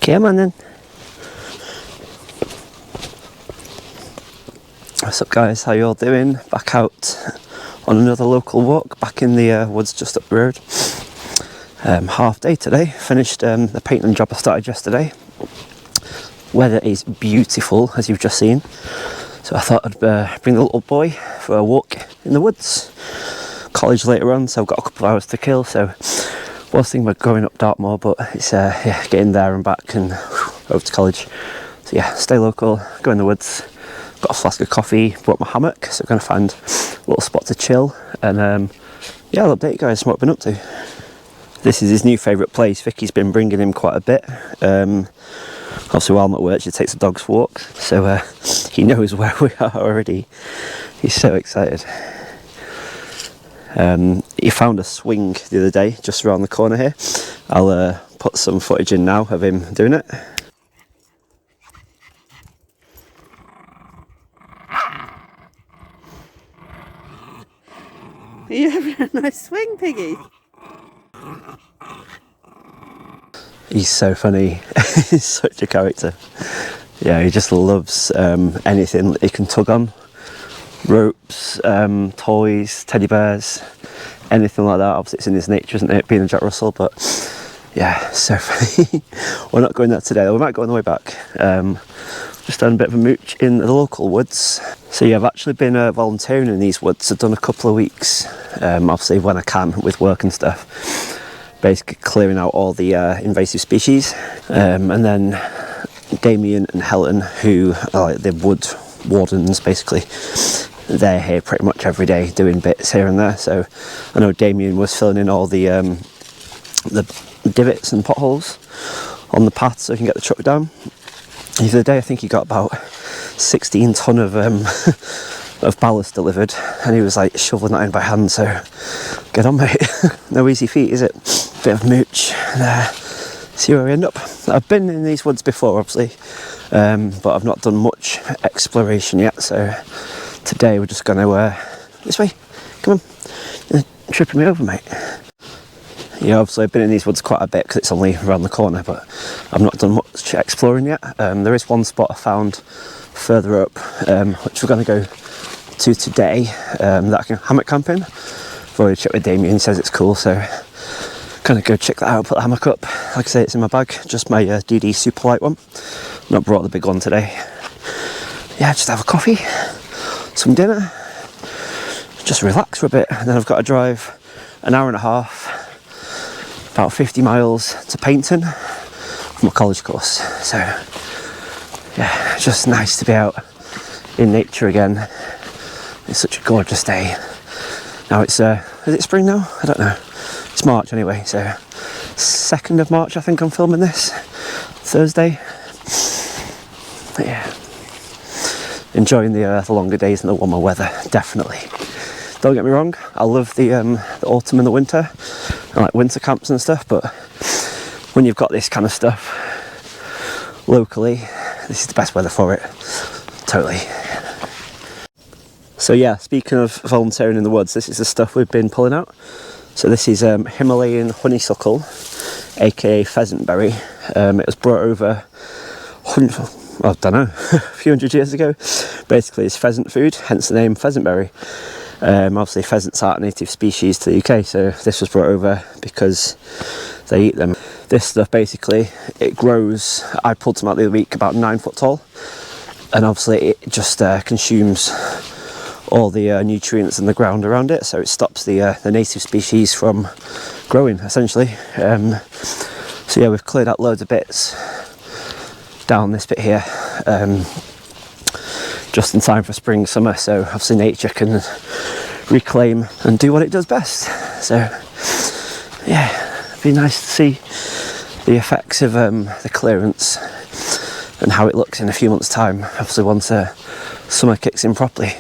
Come on then. What's up guys, how you all doing? Back out on another local walk, back in the woods just up the road. Half day today, finished the painting job I started yesterday. Weather is beautiful, as you've just seen. So I thought I'd bring the little boy for a walk in the woods. College later on, so I've got a couple of hours to kill, so was thinking about going up Dartmoor, but it's yeah, getting there and back and over to college. So yeah, stay local, go in the woods. Got a flask of coffee, brought my hammock, so we're going to find a little spot to chill, and yeah, I'll update you guys on what I've been up to. This is his new favourite place. Vicky's been bringing him quite a bit. Obviously while I'm at work she takes the dogs for walks, so he knows where we are already. He's so excited. He found a swing the other day just around the corner here. I'll put some footage in now of him doing it. Are you having a nice swing, Piggy? He's so funny. He's such a character. Yeah, he just loves anything that he can tug on. Ropes, toys, teddy bears, anything like that. Obviously it's in his nature, isn't it, being a Jack Russell, but yeah, so funny. We're not going there today, we might go on the way back. Just done a bit of a mooch in the local woods. So yeah, I've actually been volunteering in these woods. I've done a couple of weeks, obviously when I can with work and stuff. Basically clearing out all the invasive species. And then Damien and Helen, who are like the wood wardens basically, they're here pretty much every day doing bits here and there. So I know Damien was filling in all the divots and potholes on the path so he can get the truck down. The other day I think he got about 16 tonne of ballast delivered, and he was like shoveling that in by hand, so get on mate. No easy feat, is it? Bit of mooch and see where we end up. I've been in these woods before obviously, but I've not done much exploration yet, so today we're just going to this way, come on. You're tripping me over mate. Yeah, obviously I've been in these woods quite a bit because it's only around the corner, but I've not done much exploring yet. There is one spot I found further up, which we're going to go to today, that I can hammock camp in. I've already checked with Damien, he says it's cool, so kind of go check that out, put the hammock up. Like I say, it's in my bag, just my DD super light one. Not brought the big one today. Yeah, just have a coffee, some dinner, just relax for a bit, and then I've got to drive an hour and a half, about 50 miles to Paynton for my college course. So yeah, just nice to be out in nature again. It's such a gorgeous day. Now it's is it spring now? I don't know. It's March anyway, so 2nd of March I think I'm filming this, Thursday. But yeah, enjoying the longer days and the warmer weather, definitely. Don't get me wrong, I love the autumn and the winter. I like winter camps and stuff, but when you've got this kind of stuff locally, this is the best weather for it. Totally. So yeah, speaking of volunteering in the woods, this is the stuff we've been pulling out. So this is Himalayan honeysuckle, aka pheasant berry. It was brought over I don't know, a few hundred years ago. Basically it's pheasant food, hence the name pheasant berry. Obviously pheasants aren't a native species to the UK, so this was brought over because they eat them. This stuff basically, it grows, I pulled some out the other week, about 9 foot tall, and obviously it just consumes all the nutrients in the ground around it, so it stops the native species from growing essentially. So yeah, we've cleared out loads of bits down this bit here, just in time for spring, summer, so obviously nature can reclaim and do what it does best. So yeah, it'd be nice to see the effects of the clearance and how it looks in a few months' time, obviously once summer kicks in properly.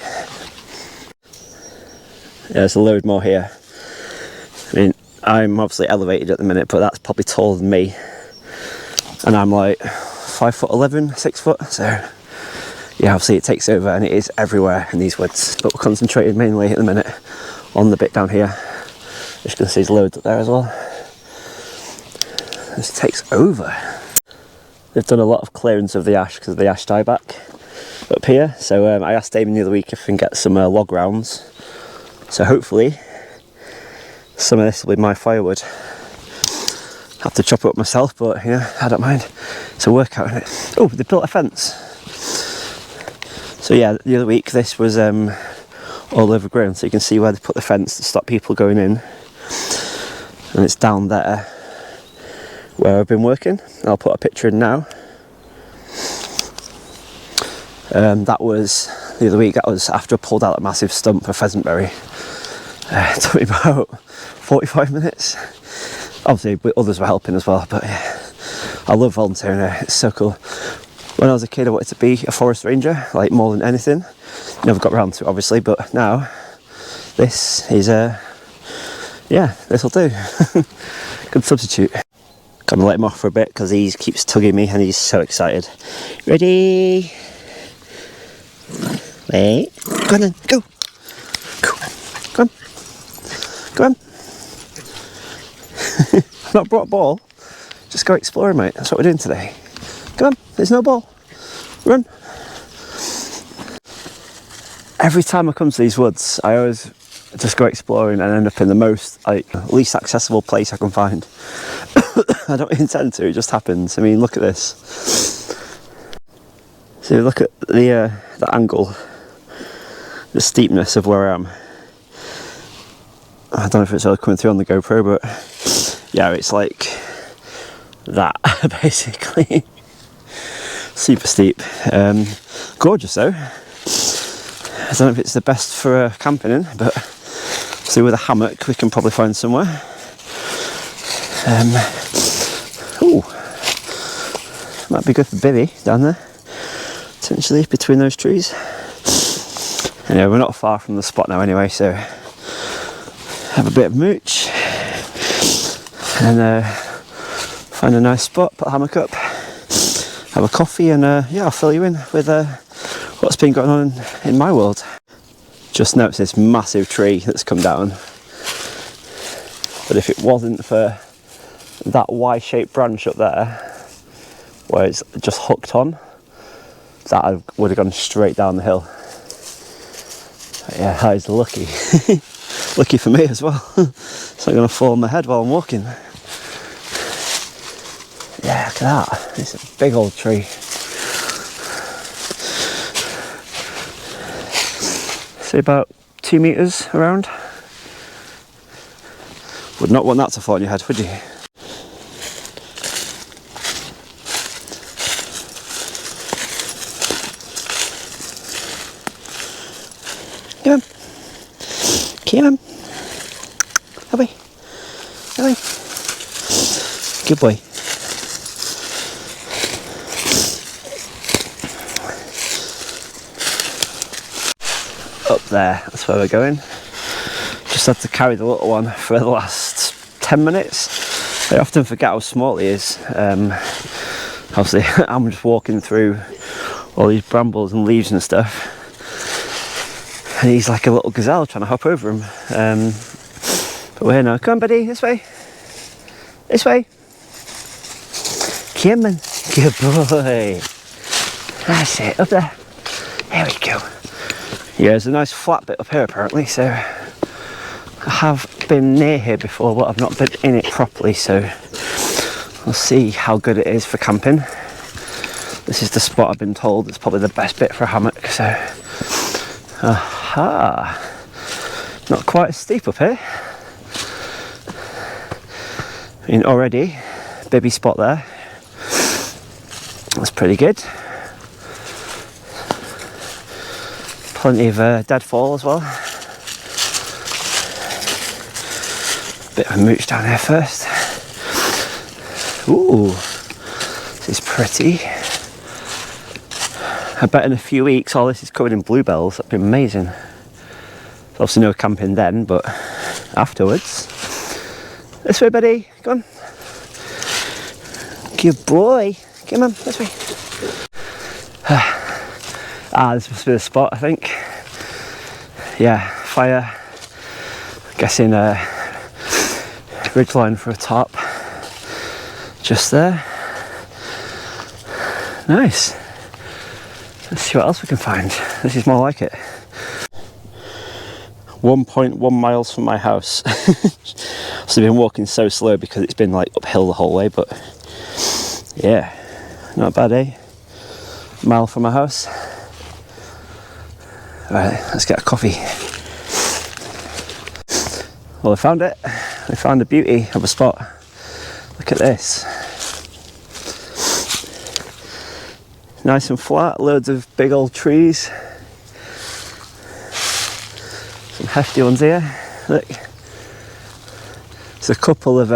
Yeah, there's a load more here. I mean, I'm obviously elevated at the minute, but that's probably taller than me, and I'm like 5'11", 6 foot, so yeah, obviously it takes over and it is everywhere in these woods, but we're concentrating mainly at the minute on the bit down here. As you can see, there's loads up there as well. This takes over. They've done a lot of clearance of the ash because of the ash dieback up here. So I asked Damien the other week if we can get some log rounds. So hopefully some of this will be my firewood. Have to chop it up myself, but you know, I don't mind. It's a workout, isn't it? Oh, they built a fence. So yeah, the other week this was all overgrown, so you can see where they put the fence to stop people going in. And it's down there where I've been working. I'll put a picture in now. That was the other week. That was after I pulled out a massive stump of pheasantberry. It took me about 45 minutes. Obviously others were helping as well, but yeah, I love volunteering here. It's so cool. When I was a kid I wanted to be a forest ranger, like more than anything. Never got around to it obviously, but now this is yeah, this'll do. Good substitute. Gonna let him off for a bit because he keeps tugging me and he's so excited. Ready? Wait. Go on then, go. Go on. Go on. I've not brought a ball. Just go exploring, mate. That's what we're doing today. Come on, there's no ball. Run. Every time I come to these woods, I always just go exploring and end up in the most, least accessible place I can find. I don't intend to, it just happens. I mean, look at this. So look at the angle, the steepness of where I am. I don't know if it's all coming through on the GoPro, but yeah, it's like that, basically. Super steep. Gorgeous though. I don't know if it's the best for camping in, but see, with a hammock we can probably find somewhere. Ooh, might be good for Billy down there, potentially between those trees. Anyway, we're not far from the spot now anyway, so have a bit of mooch and find a nice spot, put a hammock up, have a coffee, and yeah, I'll fill you in with what's been going on in my world. Just noticed this massive tree that's come down, but if it wasn't for that Y-shaped branch up there where it's just hooked on, that would have gone straight down the hill. But yeah, that is lucky. Lucky for me as well. It's not going to fall on my head while I'm walking. Yeah, look at that. It's a big old tree. Say about 2 meters around. Would not want that to fall on your head, would you? Come on. Come on. Away. Away. Good boy. Up there, that's where we're going. Just had to carry the little one for the last 10 minutes. I often forget how small he is. Obviously, I'm just walking through all these brambles and leaves and stuff. And he's like a little gazelle trying to hop over him. But we're here now. Come on, buddy, this way. This way. Come on. Good boy. That's it, up there. There we go. Yeah, there's a nice flat bit up here apparently, so I have been near here before, but I've not been in it properly, so we'll see how good it is for camping. This is the spot I've been told it's probably the best bit for a hammock, so aha, not quite as steep up here. I mean, already baby spot there, that's pretty good. Plenty of deadfall as well. Bit of a mooch down here first. Ooh, this is pretty. I bet in a few weeks all this is covered in bluebells. That'd be amazing. Obviously no camping then, but afterwards. This way, buddy. Come on. Good boy. Come on, this way. This must be the spot, I think. Yeah, fire. Guessing ridgeline for a top. Just there. Nice. Let's see what else we can find. This is more like it. 1.1 miles from my house. So I've been walking so slow because it's been like uphill the whole way, but yeah, not bad, eh? Mile from my house. Right, let's get a coffee. Well, I found it. I found the beauty of a spot. Look at this. Nice and flat, loads of big old trees. Some hefty ones here. Look. There's a couple of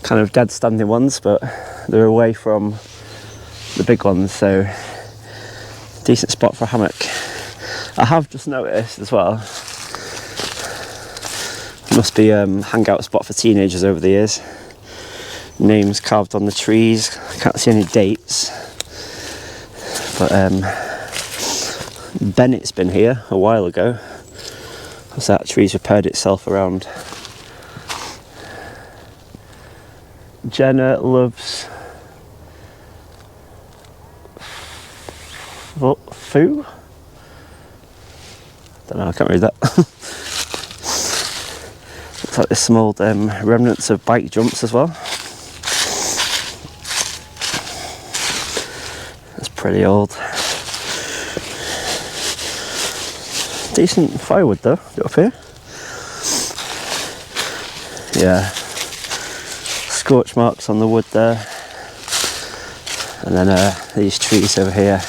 kind of dead standing ones, but they're away from the big ones, so decent spot for a hammock. I have just noticed as well, must be a hangout spot for teenagers over the years. Names carved on the trees. Can't see any dates. But Bennett's been here a while ago. Because that tree's repaired itself around. Jenna loves foo? Don't know, I can't read that. Looks like there's some old remnants of bike jumps as well. That's pretty old. Decent firewood though, up here. Yeah. Scorch marks on the wood there. And then these trees over here.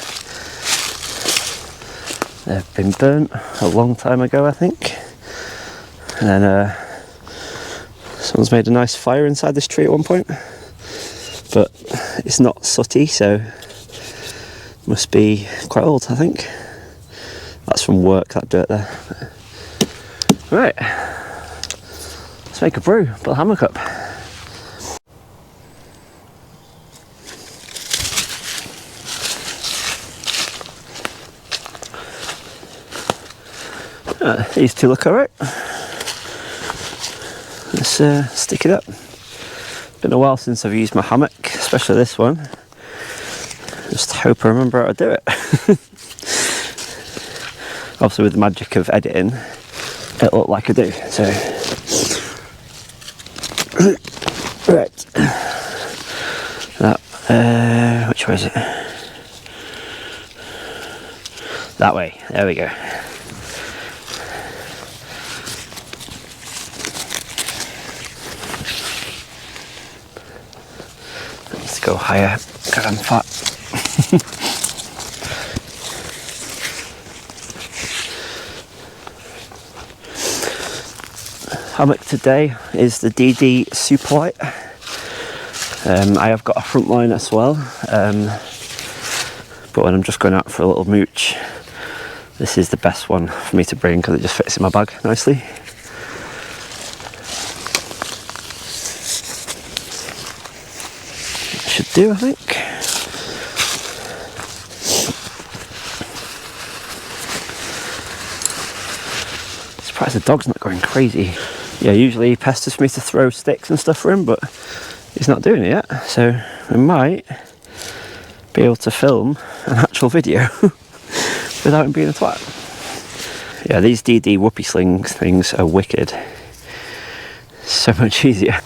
They've been burnt a long time ago, I think. And then someone's made a nice fire inside this tree at one point. But it's not sooty, so must be quite old, I think. That's from work, that dirt there. Right, let's make a brew, put a hammock up. These two look alright. Let's stick it up. Been a while since I've used my hammock, especially this one. Just hope I remember how to do it. Obviously with the magic of editing, it looked like I do, so. Right. That, which way is it? That way, there we go. Let's go higher, because I'm fat. Hammock today is the DD Superlight. I have got a front line as well, but when I'm just going out for a little mooch, this is the best one for me to bring because it just fits in my bag nicely. Should do, I think. Surprised the dog's not going crazy. Yeah, usually he pesters me to throw sticks and stuff for him, but he's not doing it yet, so we might be able to film an actual video without him being a twat. Yeah, these DD whoopee sling things are wicked. So much easier.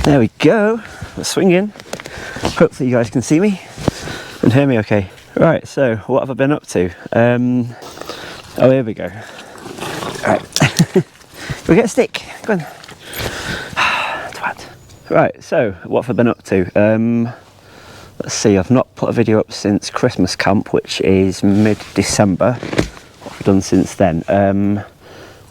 There we go, we're swinging. Hopefully you guys can see me and hear me okay. Right, so what have I been up to? Oh, here we go. Right. Can we get a stick? Go on. Twat. Right, so what have I been up to? Let's see, I've not put a video up since Christmas camp, which is mid-December. What have I done since then?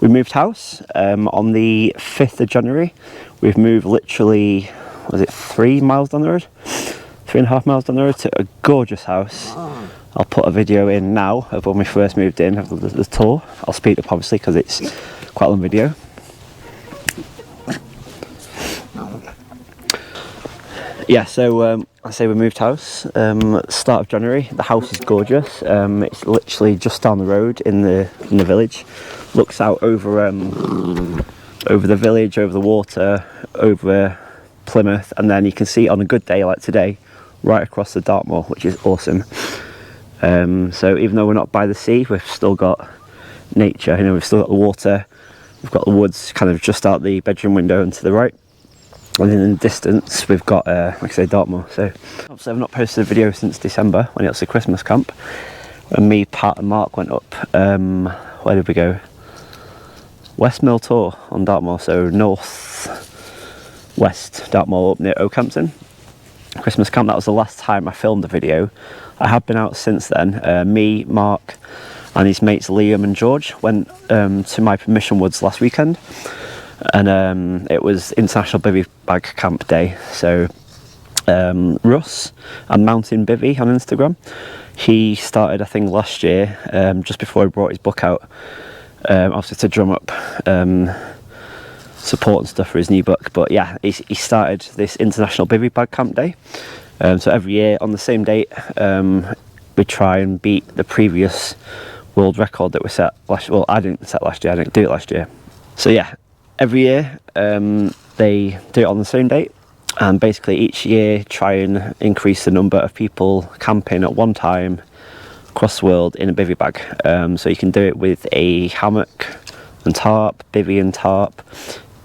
We moved house on the 5th of January. We've moved literally, was it 3 miles down the road? 3.5 miles down the road to a gorgeous house. Oh. I'll put a video in now of when we first moved in, of the tour. I'll speed up obviously because it's quite a long video. Yeah, so I say we moved house start of January. The house is gorgeous. It's literally just down the road in the village. Looks out over the village, over the water, over Plymouth, and then you can see on a good day like today right across the Dartmoor, which is awesome. So even though we're not by the sea, we've still got nature. You know, we've still got the water, we've got the woods kind of just out the bedroom window and to the right, and in the distance we've got like I say, Dartmoor. So obviously I've not posted a video since December when it was the Christmas camp, and me, Pat and Marc went up, where did we go? West Mill Tor on Dartmoor, so north west Dartmoor up near Oakhampton. Christmas camp, that was the last time I filmed a video. I have been out since then. Me, Marc and his mates Liam and George went to my permission woods last weekend, and it was International Bivvy Bag Camp Day. So Russ and Mountain Bivvy on Instagram, he started I think last year, just before he brought his book out, obviously to drum up support and stuff for his new book. But yeah, he started this International Bivvy Bag Camp Day. So every year on the same date, we try and beat the previous world record that we set last year. Well, I didn't set last year, I didn't do it last year. So yeah, every year they do it on the same date, and basically each year try and increase the number of people camping at one time across the world in a bivvy bag. So you can do it with a hammock and tarp, bivvy and tarp,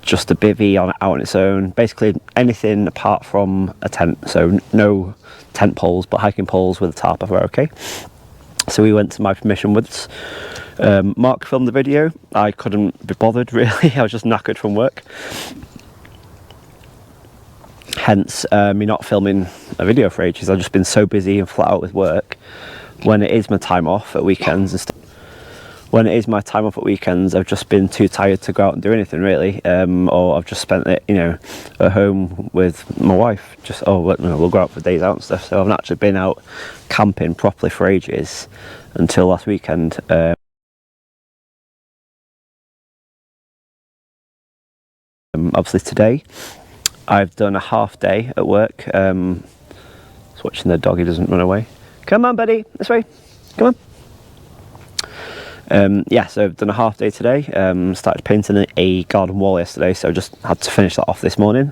just a bivvy out on its own, basically anything apart from a tent. So no tent poles, but hiking poles with a tarp are okay. So we went to my permission woods. Marc filmed the video. I couldn't be bothered really, I was just knackered from work, hence me not filming a video for ages. I've just been so busy and flat out with work. When it is my time off at weekends and stuff, I've just been too tired to go out and do anything really, or I've just spent it, you know, at home with my wife. Just we'll go out for days out and stuff. So I've not actually been out camping properly for ages until last weekend. Obviously today I've done a half day at work. Just watching the dog, he doesn't run away. Come on, buddy, this way. Come on. Yeah, so I've done a half day today. Started painting a garden wall yesterday, so just had to finish that off this morning.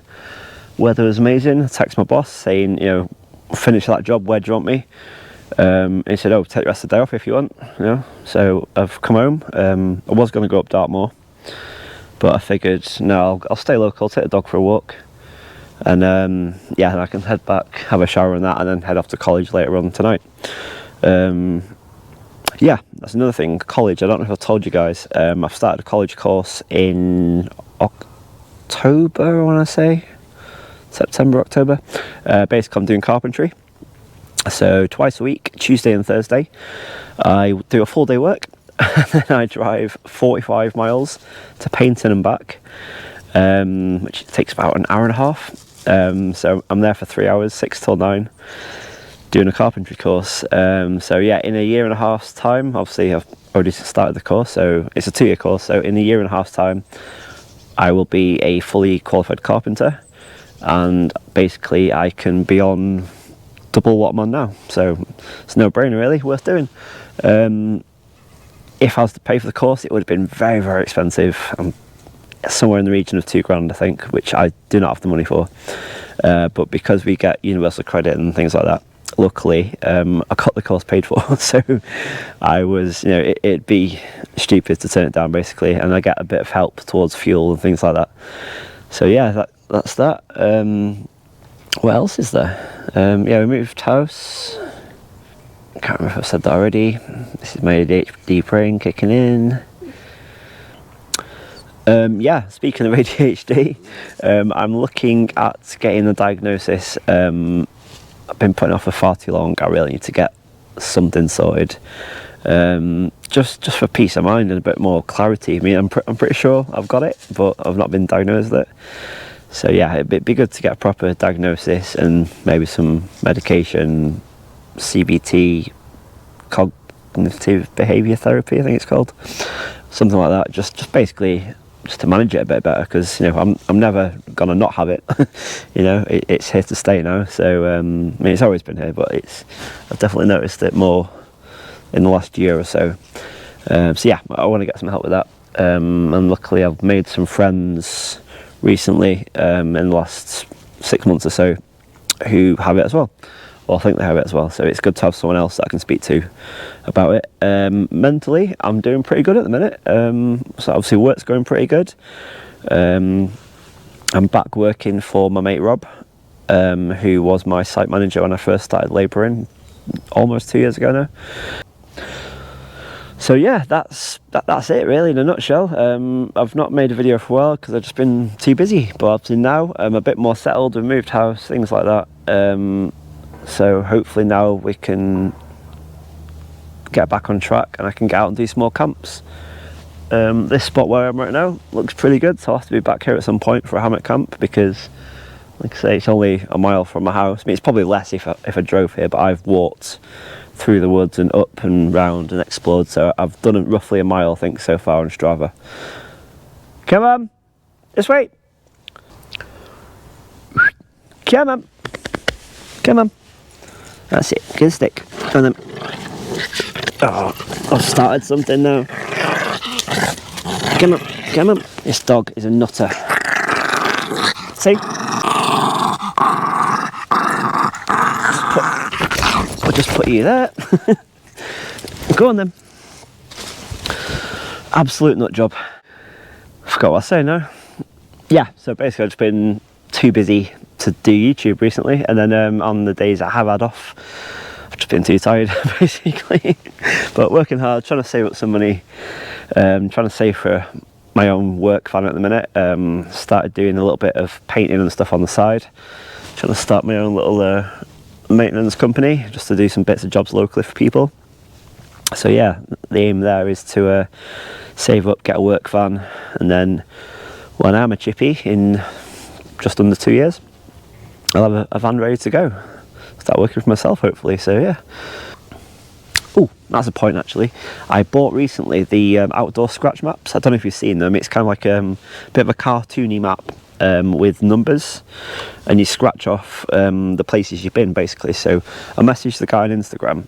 Weather was amazing. I texted my boss saying, you know, finish that job, where do you want me? He said, oh, take the rest of the day off if you want, you know. So I've come home. I was going to go up Dartmoor, but I figured, no, I'll stay local, take the dog for a walk, and yeah, and I can head back, have a shower and that, and then head off to college later on tonight. Yeah, that's another thing, college. I don't know if I've told you guys, I've started a college course in October, I want to say, September, October. Basically I'm doing carpentry. So twice a week, Tuesday and Thursday, I do a full day work, and then I drive 45 miles to Paynton and back, which takes about an hour and a half. So I'm there for 3 hours, 6 till 9. Doing a carpentry course. So yeah, in a year and a half's time, obviously I've already started the course, so it's a 2-year course, so in a year and a half's time I will be a fully qualified carpenter, and basically I can be on double what I'm on now, so it's no brainer really, worth doing. If I was to pay for the course, it would have been very, very expensive, somewhere in the region of £2,000 I think, which I do not have the money for, but because we get universal credit and things like that, luckily I got the course paid for. So I was, you know, it'd be stupid to turn it down basically, and I get a bit of help towards fuel and things like that. So yeah, that's that. What else is there? Yeah, we moved house. I can't remember if I've said that already. This is my ADHD brain kicking in. Yeah, speaking of ADHD, I'm looking at getting the diagnosis. I've been putting off for far too long. I really need to get something sorted, just for peace of mind and a bit more clarity. I mean, I'm pretty sure I've got it, but I've not been diagnosed with it. So yeah, it'd be good to get a proper diagnosis and maybe some medication, CBT, cognitive behaviour therapy, I think it's called, something like that. Just basically just to manage it a bit better, because, you know, I'm never gonna not have it. You know, it's here to stay now. So I mean, it's always been here, but I've definitely noticed it more in the last year or so. So yeah, I want to get some help with that, and luckily I've made some friends recently, in the last 6 months or so, who have it as well. Well, I think they have it as well, so it's good to have someone else that I can speak to about it. Mentally, I'm doing pretty good at the minute. So obviously work's going pretty good. I'm back working for my mate Rob, who was my site manager when I first started labouring almost 2 years ago now. So yeah, that's it really in a nutshell. I've not made a video for a while because I've just been too busy, but obviously now I'm a bit more settled, we've moved house, things like that. So hopefully now we can get back on track and I can get out and do some more camps. This spot where I'm right now looks pretty good, so I'll have to be back here at some point for a hammock camp because, like I say, it's only a mile from my house. I mean, it's probably less if I drove here, but I've walked through the woods and up and round and explored, so I've done roughly a mile I think so far on Strava. Come on, this way. Come on, come on. That's it, good stick. And then, oh, I've started something now. Come on, come on. This dog is a nutter. See? I'll just put you there. Go on then. Absolute nut job. Forgot what I was saying now. Yeah, so basically I've just been too busy to do YouTube recently, and then on the days I have had off, I've just been too tired basically. But working hard, trying to save up some money, trying to save for my own work van at the minute. Started doing a little bit of painting and stuff on the side, trying to start my own little maintenance company just to do some bits of jobs locally for people. So yeah, the aim there is to save up, get a work van, and then when I'm a chippy in just under 2 years, I'll have a van ready to go, start working for myself hopefully. So yeah. Oh, that's a point actually. I bought recently the OutdoorScratchMaps. I don't know if you've seen them. It's kind of like a bit of a cartoony map with numbers, and you scratch off the places you've been basically. So I messaged the guy on Instagram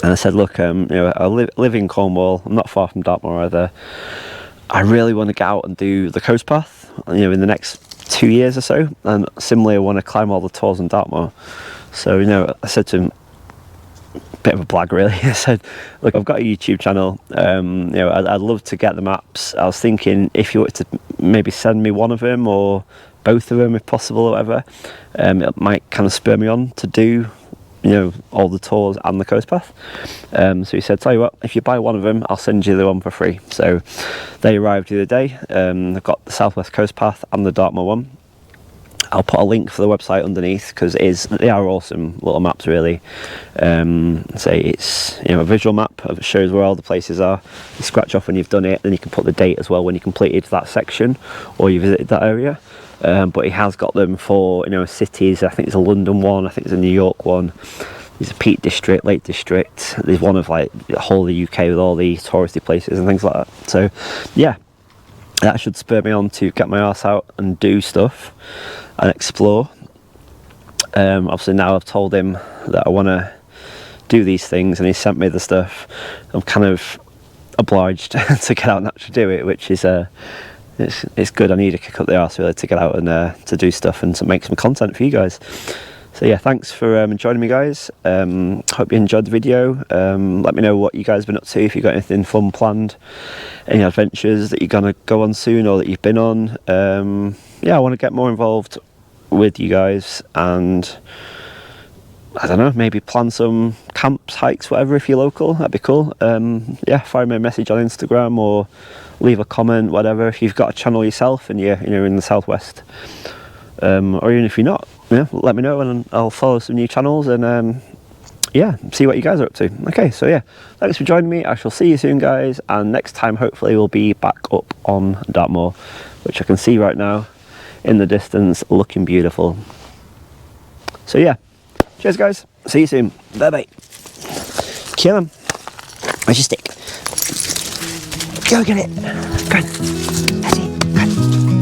and I said, look, you know, I live in Cornwall, I'm not far from Dartmoor either. I really want to get out and do the coast path, you know, in the next 2 years or so, and similarly I want to climb all the tours in Dartmoor. So, you know, I said to him, bit of a blag really. I said, look, I've got a YouTube channel, you know, I'd love to get the maps. I was thinking if you were to maybe send me one of them or both of them if possible or whatever, it might kind of spur me on to do, you know, all the tours and the coast path. So he said, tell you what, if you buy one of them, I'll send you the one for free. So they arrived the other day. I've got the Southwest Coast Path and the Dartmoor one. I'll put a link for the website underneath because they are awesome little maps really. Say it's, you know, a visual map that shows where all the places are. You scratch off when you've done it, then you can put the date as well when you completed that section or you visited that area. But he has got them for, you know, cities. I think there's a London one, I think there's a New York one, there's a Peak District, Lake District, there's one of like the whole of the UK with all the touristy places and things like that. So yeah, that should spur me on to get my arse out and do stuff and explore. Obviously now I've told him that I want to do these things and he sent me the stuff. I'm kind of obliged to get out and actually do it, which is it's good. I need to kick up the arse really to get out and to do stuff and to make some content for you guys. So yeah, thanks for joining me guys. Hope you enjoyed the video. Let me know what you guys have been up to, if you've got anything fun planned, any adventures that you're going to go on soon or that you've been on. Yeah, I want to get more involved with you guys and I don't know, maybe plan some camps, hikes, whatever if you're local. That'd be cool. Yeah, fire me a message on Instagram or leave a comment, whatever, if you've got a channel yourself and you're, you know, in the southwest, or even if you're not, yeah, let me know and I'll follow some new channels and yeah, see what you guys are up to. Okay, so yeah, thanks for joining me. I shall see you soon guys, and next time hopefully we'll be back up on Dartmoor, which I can see right now in the distance, looking beautiful. So yeah, cheers guys, see you soon, bye bye. Kill him. Where's your stick? Go get it. Go on. That's it. Go on.